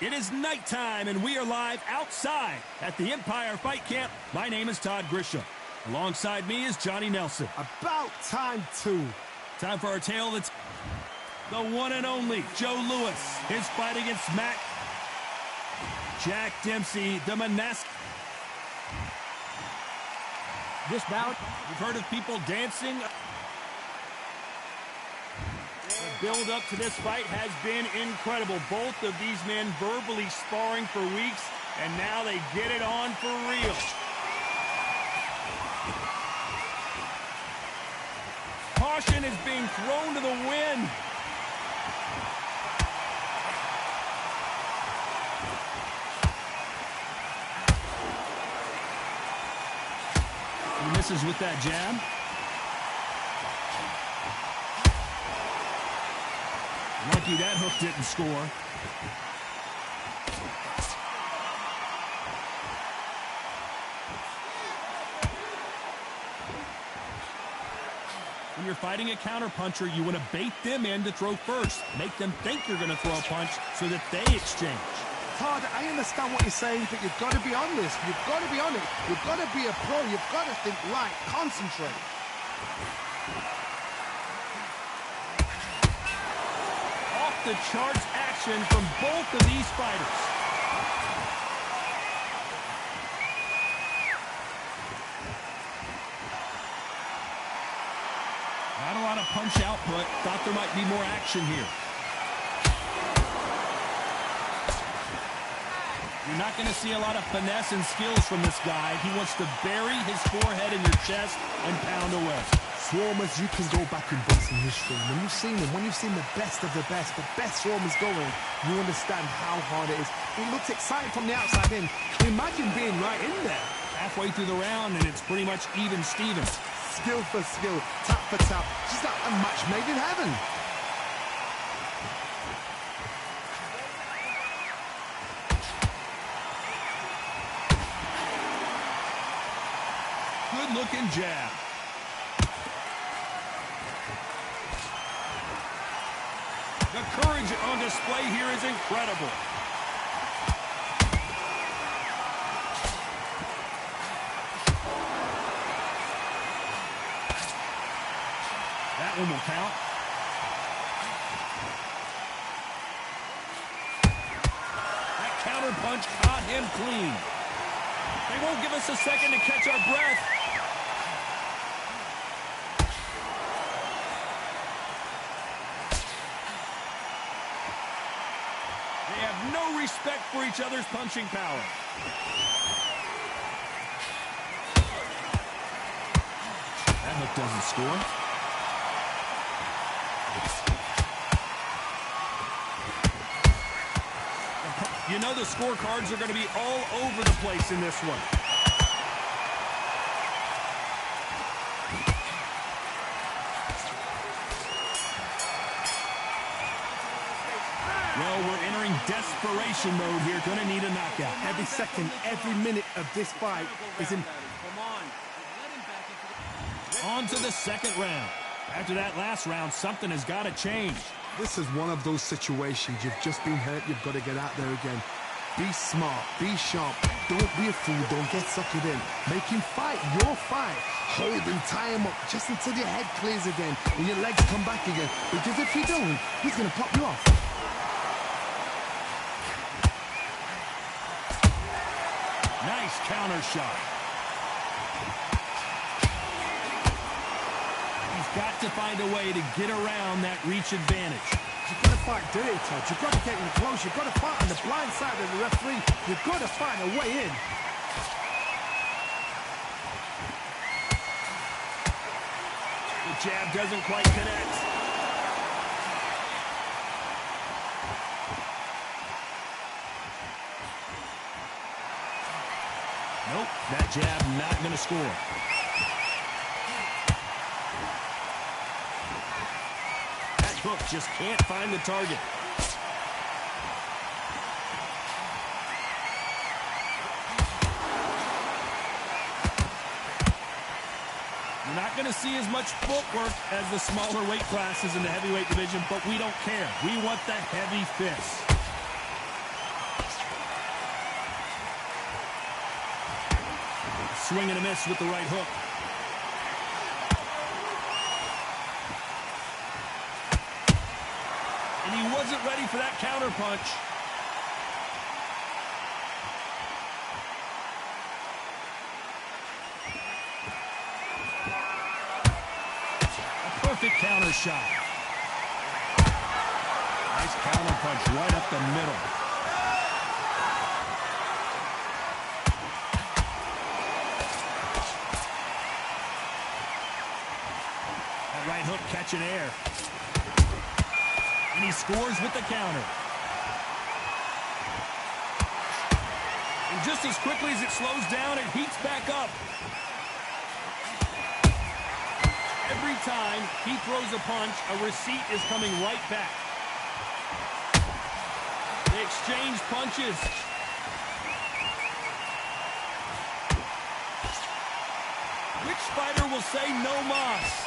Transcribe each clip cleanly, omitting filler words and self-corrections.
It is nighttime, and we are live outside at the Empire Fight Camp. My name is Todd Grisham. Alongside me is Johnny Nelson. About time, too. Time for our tale that's the one and only Joe Louis. His fight against Jack Dempsey, the Manasseh. This bout, you've heard of people dancing. The build up to this fight has been incredible. Both of these men verbally sparring for weeks, and now they get it on for real. Caution is being thrown to the wind. He misses with that jab. Lucky that hook didn't score. When you're fighting a counterpuncher, you want to bait them in to throw first. Make them think you're going to throw a punch so that they exchange. Todd, I understand what you're saying, but you've got to be on this. You've got to be on it. You've got to be a pro. You've got to think right. Concentrate. Off the charts action from both of these fighters. Not a lot of punch output. Thought there might be more action here. You're not going to see a lot of finesse and skills from this guy. He wants to bury his forehead in your chest and pound away. Swarmers, you can go back in boxing history. When you've seen them, when you've seen the best of the best swarmers going, you understand how hard it is. It looks exciting from the outside in. Imagine being right in there. Halfway through the round, and it's pretty much even Stevens. Skill for skill, tap for tap. Just like a match made in heaven. Good-looking jab. The courage on display here is incredible. That one will count. That counter punch caught him clean. They won't give us a second to catch our breath. They have no respect for each other's punching power. That hook doesn't score. You know the scorecards are going to be all over the place in this one. Well, we're entering desperation mode here. Going to need a knockout. Every second, every minute of this fight is in. On to the second round. After that last round, something has got to change. This is one of those situations. You've just been hurt. You've got to get out there again. Be smart. Be sharp. Don't be a fool. Don't get suckered in. Make him fight your fight. Hold him, tie him up just until your head clears again and your legs come back again. Because if you don't, he's going to pop you off. Nice counter shot. He's got to find a way to get around that reach advantage. You've got to fight dirty, Todd. You've got to get in close. You've got to fight on the blind side of the referee. You've got to find a way in. The jab doesn't quite connect. Nope, that jab not going to score. That hook just can't find the target. You're not going to see as much footwork as the smaller weight classes in the heavyweight division, but we don't care. We want that heavy fist. Swing and a miss with the right hook. And he wasn't ready for that counter punch. A perfect counter shot. Nice counter punch right up the middle. That right hook catching air. And he scores with the counter. And just as quickly as it slows down, it heats back up. Every time he throws a punch, a receipt is coming right back. They exchange punches. Which fighter will say no mas?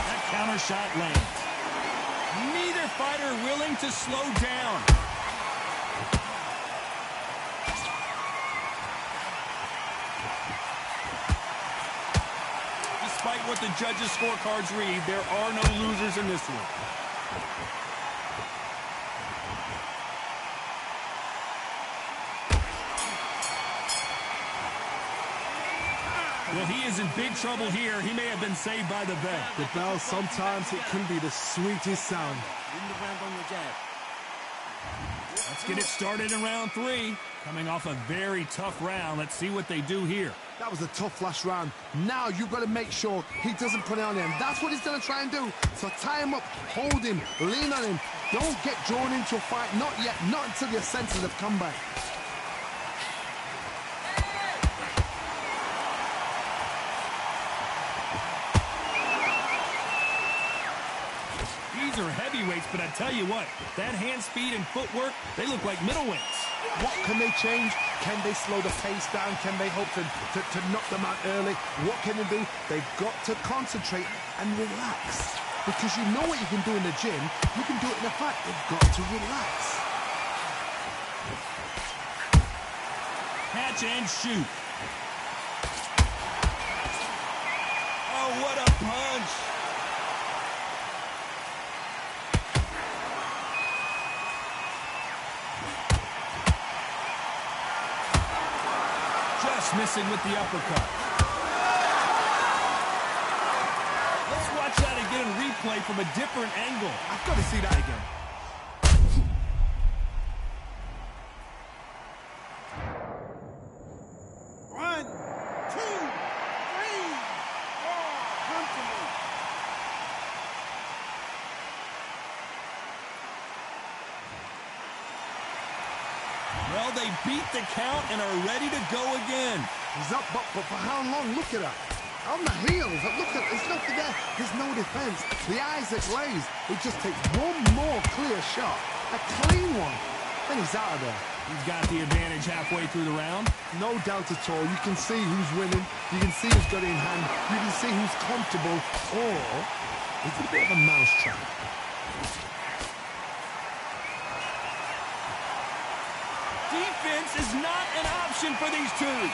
That counter shot lands. Neither fighter willing to slow down. Despite what the judges' scorecards read, there are no losers in this one. Well, he is in big trouble here. He may have been saved by the bell. The bell, sometimes it can be the sweetest sound. Let's get it started in round 3. Coming off a very tough round. Let's see what they do here. That was a tough last round. Now you've got to make sure he doesn't put it on him. That's what he's going to try and do. So tie him up, hold him, lean on him. Don't get drawn into a fight. Not yet. Not until your senses have come back. These are heavyweights, but I tell you what, that hand speed and footwork, they look like middleweights. What can they change? Can they slow the pace down? Can they hope to knock them out early? What can they do? They've got to concentrate and relax. Because you know what you can do in the gym, you can do it in the fight. They've got to relax. Catch and shoot. Oh, what a punch. Just missing with the uppercut. Let's watch that again and replay from a different angle. I've got to see that again. One, two, three, four, come to me. Well, they beat the count and are ready to go again. He's up, but for how long? Look at that. On the heels. Look at, there's nothing there. There's no defense. The eyes are glazed. It just takes one more clear shot. A clean one. Then he's out of there. He's got the advantage halfway through the round. No doubt at all. You can see who's winning. You can see who's got it in hand. You can see who's comfortable. Or it's a bit of a mousetrap. Defense is not an option for these two.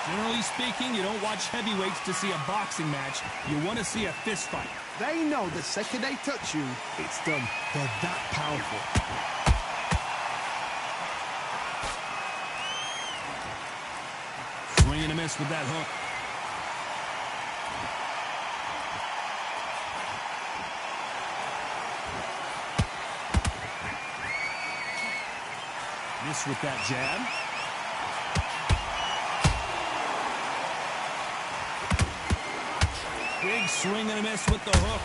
Generally speaking, you don't watch heavyweights to see a boxing match. You want to see a fist fight. They know the second they touch you, it's done. They're that powerful. Swing and a miss with that hook. Miss with that jab. Big swing and a miss with the hook.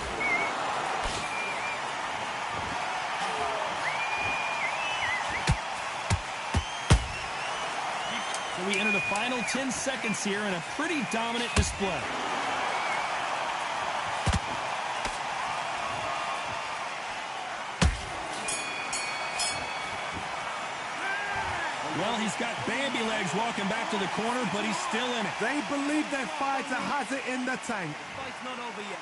So we enter the final 10 seconds here in a pretty dominant display. The Well, he's got Bambi legs walking back to the corner, but he's still in it. They believe their fighter has it in the tank. Fight's not over yet.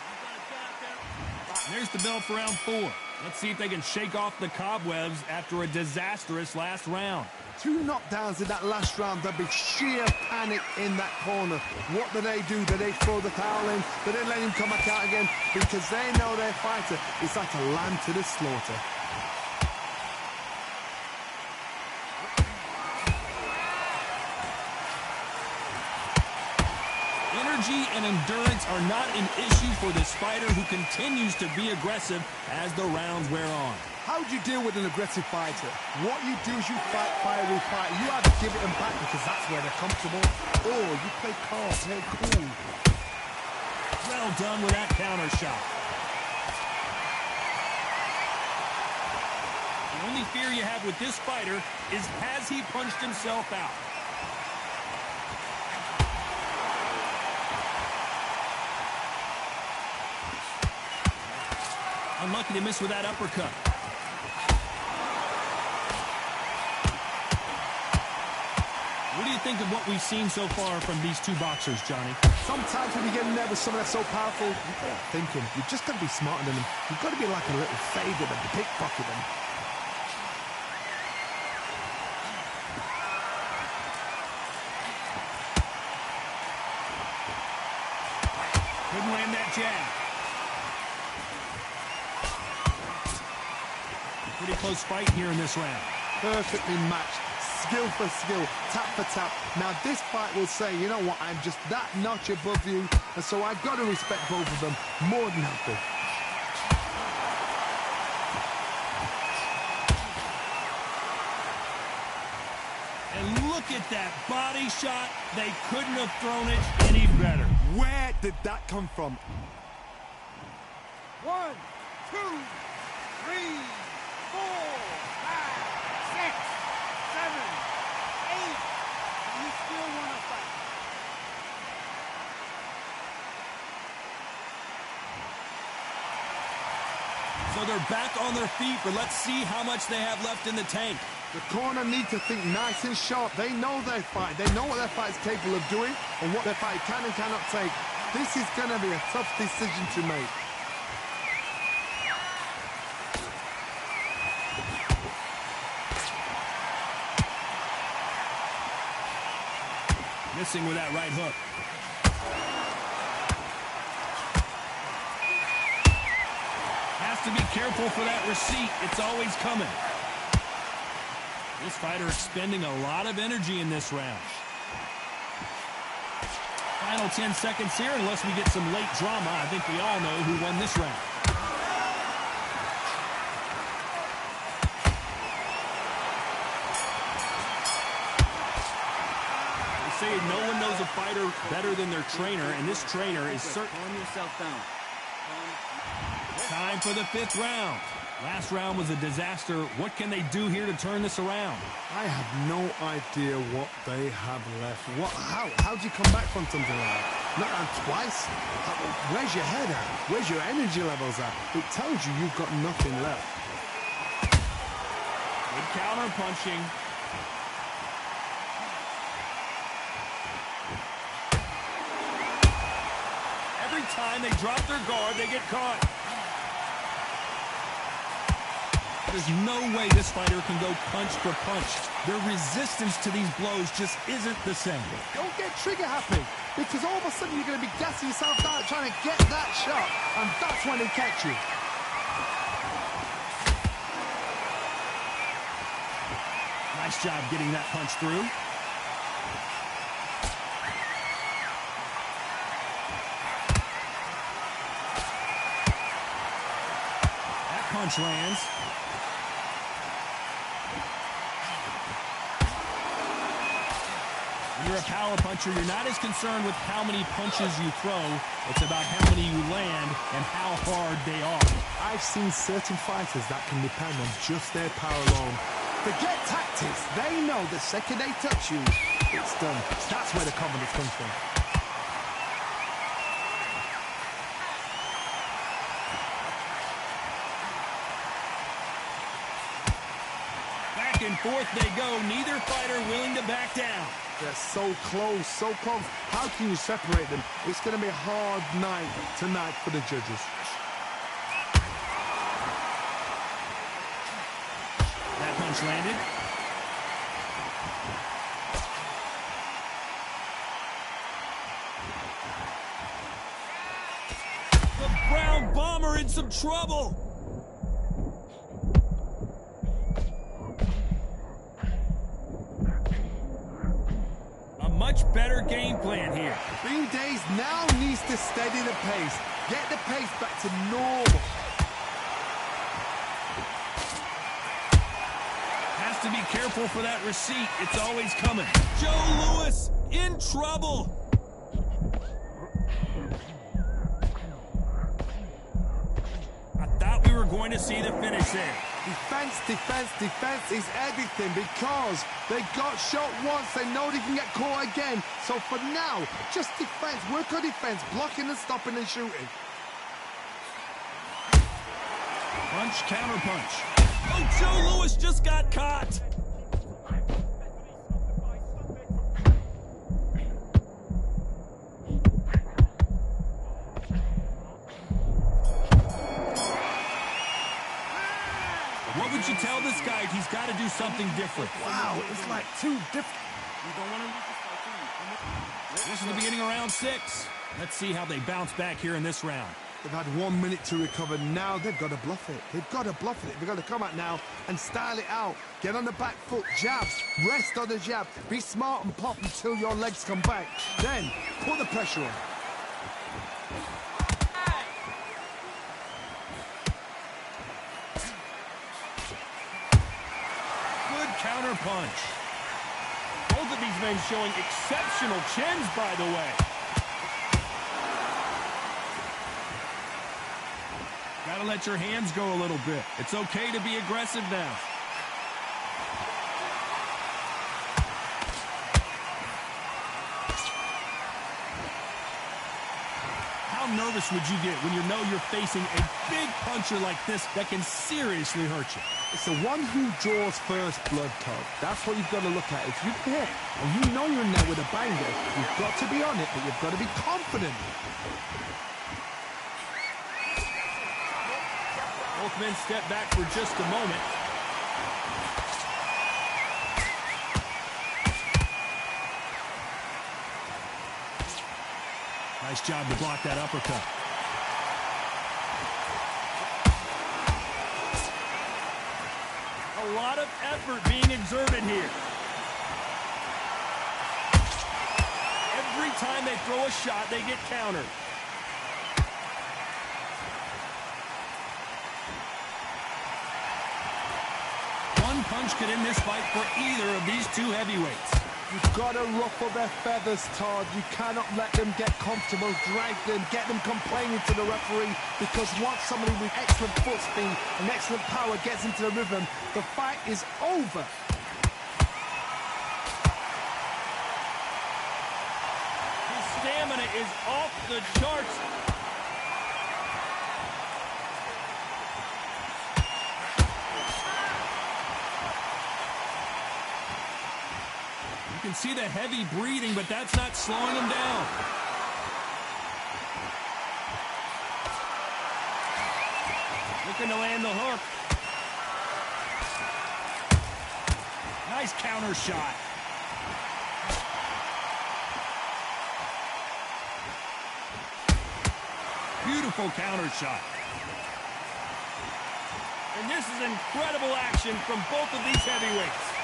And there's the bell for round 4. Let's see if they can shake off the cobwebs after a disastrous last round. 2 knockdowns in that last round. There'll be sheer panic in that corner. What do? Do they throw the towel in? Do they let him come back out again? Because they know their fighter is like a lamb to the slaughter. Energy and endurance are not an issue for this fighter who continues to be aggressive as the rounds wear on. How do you deal with an aggressive fighter? What you do is you fight fire with fire. You either give it them back because that's where they're comfortable, or you play calm, play cool. Well done with that counter shot. The only fear you have with this fighter is has he punched himself out? Unlucky to miss with that uppercut. What do you think of what we've seen so far from these two boxers, Johnny? Sometimes when you get in there with someone that's so powerful, you've got to thinking. You've just got to be smarter than them. You've got to be like a little favour them, pickpocket them. Couldn't land that jab. Pretty close fight here in this round. Perfectly matched. Skill for skill, tap for tap. Now this fight will say, you know what, I'm just that notch above you, and so I've got to respect both of them more than happy. And look at that body shot. They couldn't have thrown it any better. Where did that come from? 1, 2, 3, 4, 5, 6, 7, 8. You still want to fight? So they're back on their feet, but let's see how much they have left in the tank. The corner need to think nice and sharp. They know their fight. They know what their fight is capable of doing and what their fight can and cannot take. This is going to be a tough decision to make. Missing with that right hook. Has to be careful for that receipt. It's always coming. This fighter expending a lot of energy in this round. Final 10 seconds here, unless we get some late drama. I think we all know who won this round. They say no one knows a fighter better than their trainer, and this trainer is certainly... Calm yourself down. Time for the 5th round. Last round was a disaster. What can they do here to turn this around? I have no idea what they have left. How do you come back from something like that? Not down twice? Where's your head at? Where's your energy levels at? It tells you you've got nothing left. Good counter punching. Every time they drop their guard, they get caught. There's no way this fighter can go punch for punch. Their resistance to these blows just isn't the same. Don't get trigger happy, because all of a sudden you're going to be gassing yourself out trying to get that shot, and that's when they catch you. Nice job getting that punch through. That punch lands. When you're a power puncher, you're not as concerned with how many punches you throw. It's about how many you land and how hard they are. I've seen certain fighters that can depend on just their power alone. Forget tactics. They know the second they touch you, it's done. That's where the confidence comes from. and forth they go. Neither fighter willing to back down. They're so close, so close. How can you separate them? It's going to be a hard night tonight for the judges. That punch landed. The Brown Bomber in some trouble. A much better game plan here. Bean Days now needs to steady the pace. Get the pace back to normal. Has to be careful for that receipt. It's always coming. Joe Louis in trouble. I thought we were going to see the finish there. Defense, defense, defense is everything because they got shot once. They know they can get caught again. So for now, just defense. Work on defense, blocking and stopping and shooting. Punch, counter punch. Oh, Joe Louis just got caught. What would you tell this guy? He's got to do something different. Wow, it's like two different. You don't want to lose this fight, This is the beginning of round 6. Let's see how they bounce back here in this round. They've had 1 minute to recover. Now they've got to bluff it. They've got to bluff it. They've got to come out now and style it out. Get on the back foot, jabs, rest on the jab. Be smart and pop until your legs come back. Then put the pressure on. Good counter punch. Both of these men showing exceptional chins, by the way. Gotta let your hands go a little bit. It's okay to be aggressive now. How nervous would you get when you know you're facing a big puncher like this that can seriously hurt you? It's the one who draws first blood, Todd. That's what you've got to look at. If you hit and you know you're in there with a banger, you've got to be on it, but you've got to be confident. Both men step back for just a moment. Nice job to block that uppercut. A lot of effort being exerted here. Every time they throw a shot, they get countered. One punch could end this fight for either of these two heavyweights. You've got to ruffle their feathers, Todd. You cannot let them get comfortable, drag them, get them complaining to the referee, because once somebody with excellent foot speed and excellent power gets into the rhythm, the fight is over. His stamina is off the charts. You can see the heavy breathing, but that's not slowing him down. Looking to land the hook. Nice counter shot. Beautiful counter shot. And this is incredible action from both of these heavyweights.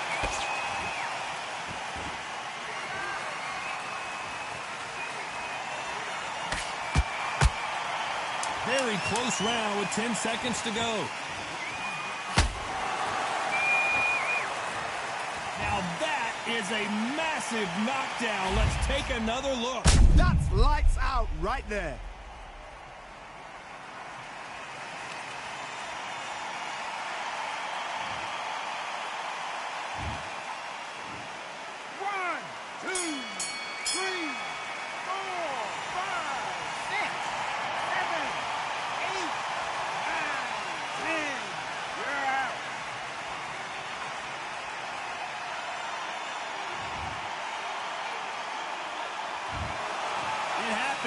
Very close round with 10 seconds to go. Now that is a massive knockdown. Let's take another look. That's lights out right there.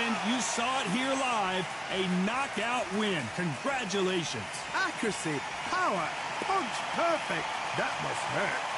And you saw it here live, a knockout win. Congratulations. Accuracy, power, punch perfect. That must hurt.